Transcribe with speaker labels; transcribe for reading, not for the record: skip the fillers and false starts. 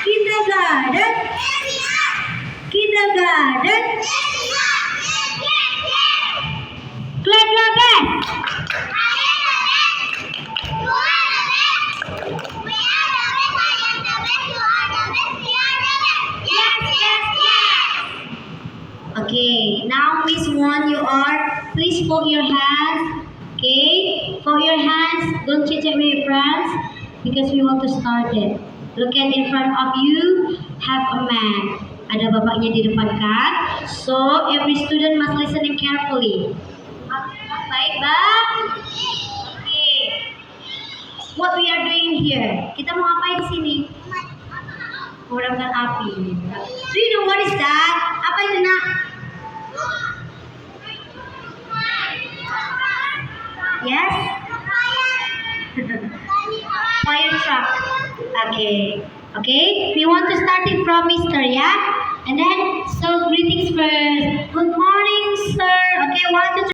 Speaker 1: Kindergarten. Kindergarten. Kindergarten. Clap your hands. Okay, now Miss Won, you are. Please fold your hands. Okay, fold your hands. Don't chit chat with your friends because we want to start it. Look at in front of you. Have a man. Ada bapaknya di depan kan? So every student must listen carefully. Baik, Bang. Okay. What we are doing here? Kita mau ngapain di sini? Memadamkan api. Do you know what is that? Apa itu nak? Yes? Fire truck. Okay. Okay. We want to start it from Mr. Yeah? And then, so greetings first. Good morning, sir. Okay, 1, 2, 3.